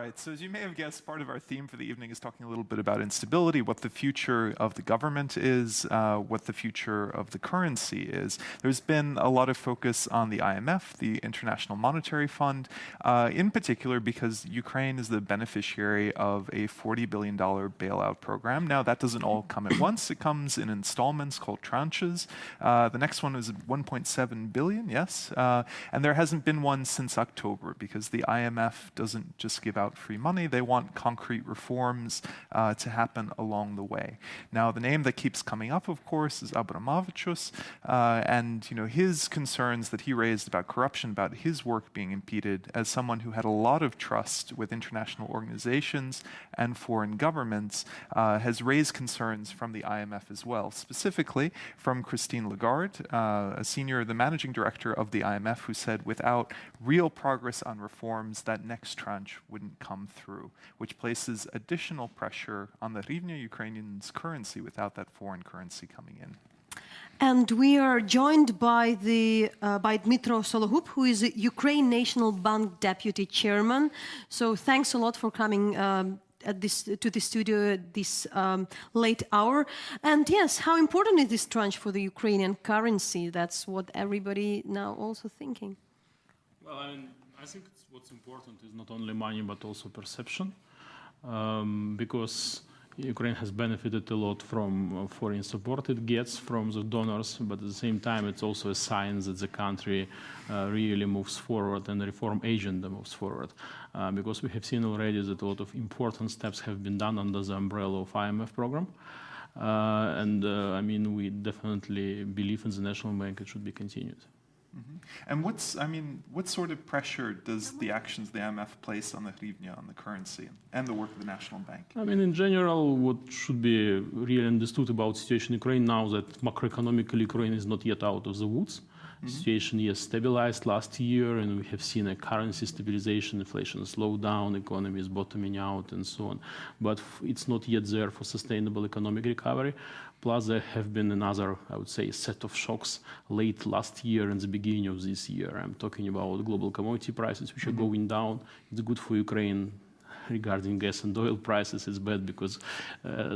right, so as you may have guessed, part of our theme for the evening is talking a little bit about instability, what the future of the government is, what the future of the currency is. There's been a lot of focus on the IMF, the International Monetary Fund, in particular because Ukraine is the beneficiary of a $40 billion bailout program. Now, that doesn't all come at once. It comes in installments called tranches. The next one is 1.7 billion, yes, and there hasn't been one since October because the IMF doesn't just give out free money. They want concrete reforms to happen along the way. Now, the name that keeps coming up, of course, is Abramovich, and his concerns that he raised about corruption, about his work being impeded, as someone who had a lot of trust with international organizations and foreign governments, has raised concerns from the IMF as well, specifically from Christine Lagarde, the managing director of the IMF, who said without real progress on reforms, that next tranche wouldn't come through, which places additional pressure on the Hryvnia, Ukrainian's currency, without that foreign currency coming in. And we are joined by Dmitriy Sologub, who is Ukraine National Bank Deputy Chairman. So thanks a lot for coming to the studio at this late hour. And yes, how important is this tranche for the Ukrainian currency? That's what everybody now also thinking. Well, I think what's important is not only money, but also perception, because Ukraine has benefited a lot from foreign support it gets from the donors, but at the same time, it's also a sign that the country really moves forward and the reform agenda moves forward. Because we have seen already that a lot of important steps have been done under the umbrella of IMF program. We definitely believe in the National Bank it should be continued. Mm-hmm. And what sort of pressure does the actions of the IMF place on the Hryvnia, on the currency, and the work of the National Bank? In general, what should be really understood about the situation in Ukraine now that macroeconomically Ukraine is not yet out of the woods. The situation is stabilized last year, and we have seen a currency stabilization, inflation slowed down, economy is bottoming out, and so on. But it's not yet there for sustainable economic recovery. Plus, there have been another, I would say, set of shocks late last year and the beginning of this year. I'm talking about global commodity prices, which are going down. It's good for Ukraine. Regarding gas and oil prices, it's bad because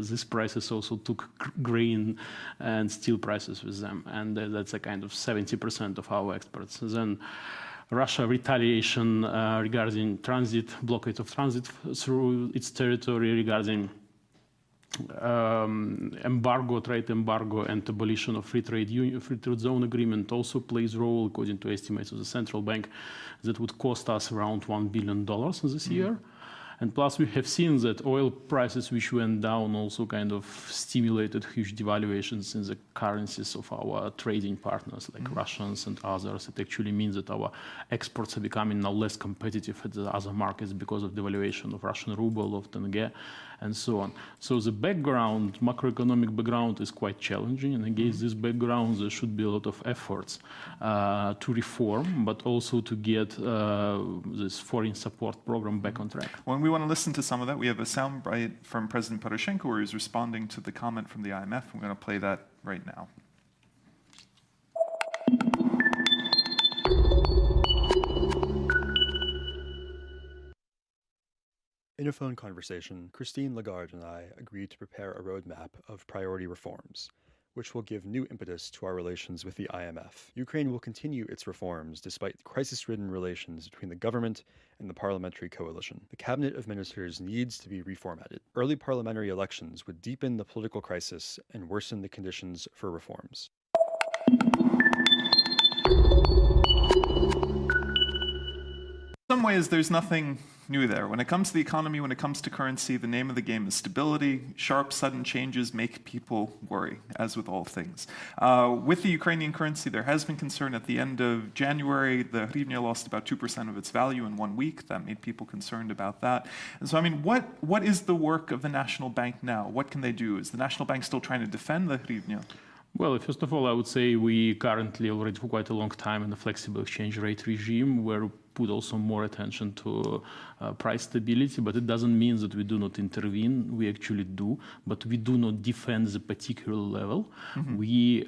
these prices also took grain and steel prices with them, and that's a kind of 70% of our exports. Then Russia retaliation regarding blockade of transit through its territory, regarding trade embargo and abolition of free trade zone agreement also plays a role, according to estimates of the central bank, that would cost us around $1 billion this year. And plus, we have seen that oil prices, which went down, also kind of stimulated huge devaluations in the currencies of our trading partners, like Russians and others. It actually means that our exports are becoming now less competitive at the other markets because of devaluation of Russian ruble, of tenge, and so on. So the background, macroeconomic background, is quite challenging. And against this background, there should be a lot of efforts to reform, but also to get this foreign support program back on track. Well, we want to listen to some of that. We have a soundbite from President Poroshenko where he's responding to the comment from the IMF. We're going to play that right now. In a phone conversation, Christine Lagarde and I agreed to prepare a roadmap of priority reforms, which will give new impetus to our relations with the IMF. Ukraine will continue its reforms despite crisis-ridden relations between the government and the parliamentary coalition. The cabinet of ministers needs to be reformatted. Early parliamentary elections would deepen the political crisis and worsen the conditions for reforms. In some ways, there's nothing new there. When it comes to the economy, when it comes to currency, the name of the game is stability. Sharp, sudden changes make people worry, as with all things. With the Ukrainian currency, there has been concern. At the end of January, the hryvnia lost about 2% of its value in 1 week. That made people concerned about that. And so, what is the work of the National Bank now? What can they do? Is the National Bank still trying to defend the hryvnia? Well, first of all, I would say we currently already for quite a long time in a flexible exchange rate regime where put also more attention to price stability, but it doesn't mean that we do not intervene. We actually do, but we do not defend the particular level. We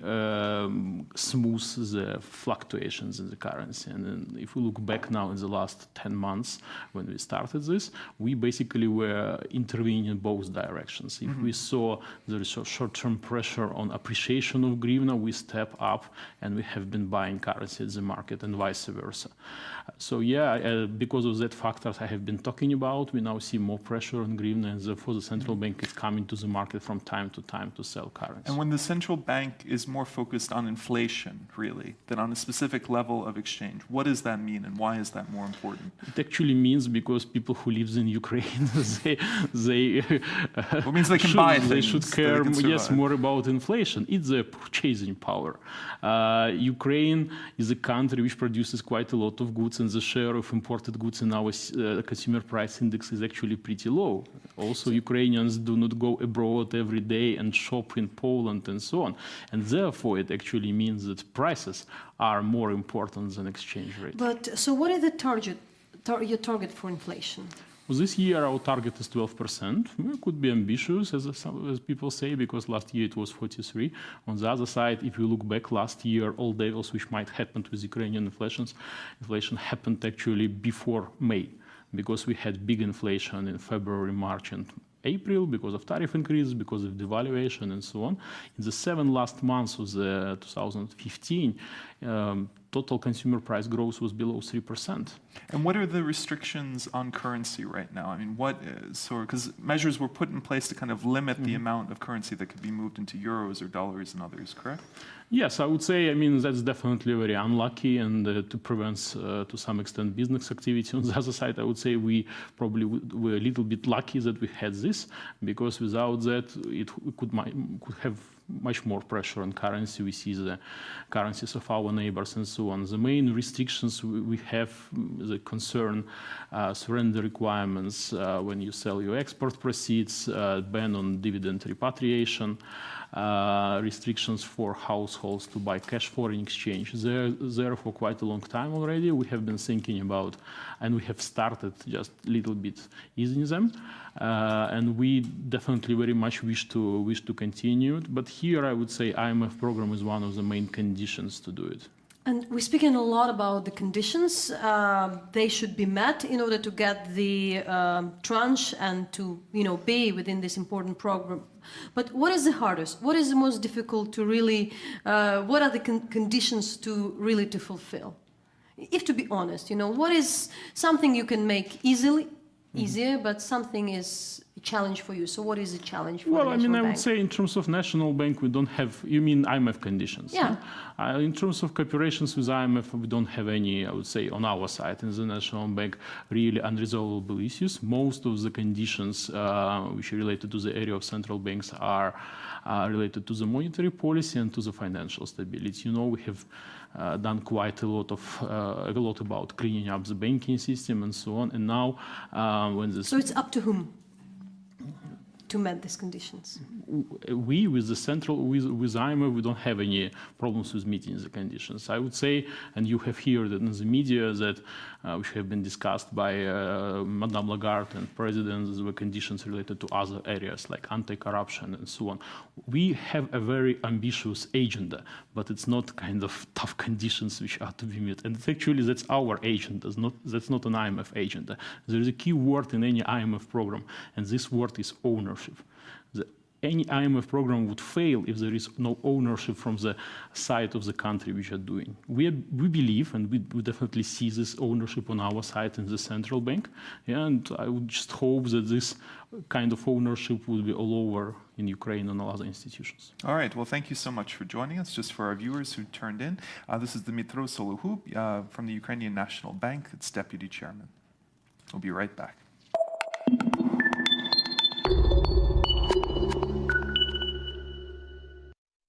smooth the fluctuations in the currency. And then if we look back now in the last 10 months when we started this, we basically were intervening in both directions. If we saw there is a short-term pressure on appreciation of hryvnia, we step up and we have been buying currency at the market and vice versa. So yeah, because of that factors I have been talking about, we now see more pressure on hryvnia, and therefore the central bank is coming to the market from time to sell currency. And when the central bank is more focused on inflation, really, than on a specific level of exchange, what does that mean, and why is that more important? It actually means because people who live in Ukraine, they Well, means they can buy things. They should that care, they can yes, survive. more about inflation. It's their purchasing power. Ukraine is a country which produces quite a lot of goods, and the share of imported goods in our consumer price index is actually pretty low. Also, Ukrainians do not go abroad every day and shop in Poland and so on. And therefore, it actually means that prices are more important than exchange rate. But so what is the your target for inflation? Well, this year, our target is 12%. We could be ambitious, as people say, because last year it was 43%. On the other side, if you look back last year, all devils which might happen with Ukrainian inflation happened actually before May, because we had big inflation in February, March, and April because of tariff increases, because of devaluation, and so on. In the 7 last months of the 2015, total consumer price growth was below 3%. And what are the restrictions on currency right now? I mean, because measures were put in place to kind of limit the amount of currency that could be moved into euros or dollars and others, correct? Yes, I would say, I mean, that's definitely very unlucky and to prevent, to some extent, business activity. On the other side, I would say we probably were a little bit lucky that we had this, because without that, it could have much more pressure on currency. We see the currencies of our neighbors and so on. The main restrictions we have the concern surrender requirements when you sell your export proceeds, ban on dividend repatriation, restrictions for households to buy cash foreign exchange. They're there for quite a long time already. We have been thinking about, and we have started just a little bit easing them. And we definitely very much wish to continue it. But here I would say IMF program is one of the main conditions to do it. And we're speaking a lot about the conditions. They should be met in order to get the tranche and to, be within this important program. But what is the hardest? What is the most difficult to really? What are the conditions to really to fulfill? If to be honest, what is something you can make easier, but something is a challenge for you. So what is the challenge for the National Bank? I would say in terms of National Bank, we don't have, you mean IMF conditions? Yeah. In terms of cooperations with IMF, we don't have any, I would say, on our side in the National Bank, really unresolvable issues. Most of the conditions which are related to the area of central banks are related to the monetary policy and to the financial stability. We have done quite a lot about cleaning up the banking system and so on. And now, so it's up to whom to meet these conditions? We, with IMF, we don't have any problems with meeting the conditions. I would say, and you have heard in the media that which have been discussed by Madame Lagarde and presidents, the conditions related to other areas like anti-corruption and so on. We have a very ambitious agenda, but it's not kind of tough conditions which are to be met. And that's our agenda. That's not an IMF agenda. There is a key word in any IMF program, and this word is ownership. Any IMF program would fail if there is no ownership from the side of the country which are doing. We believe, and we definitely see this ownership on our side in the central bank. Yeah, and I would just hope that this kind of ownership will be all over in Ukraine and other institutions. All right. Well, thank you so much for joining us. Just for our viewers who turned in, this is Dmitriy Sologub from the Ukrainian National Bank, its deputy chairman. We'll be right back.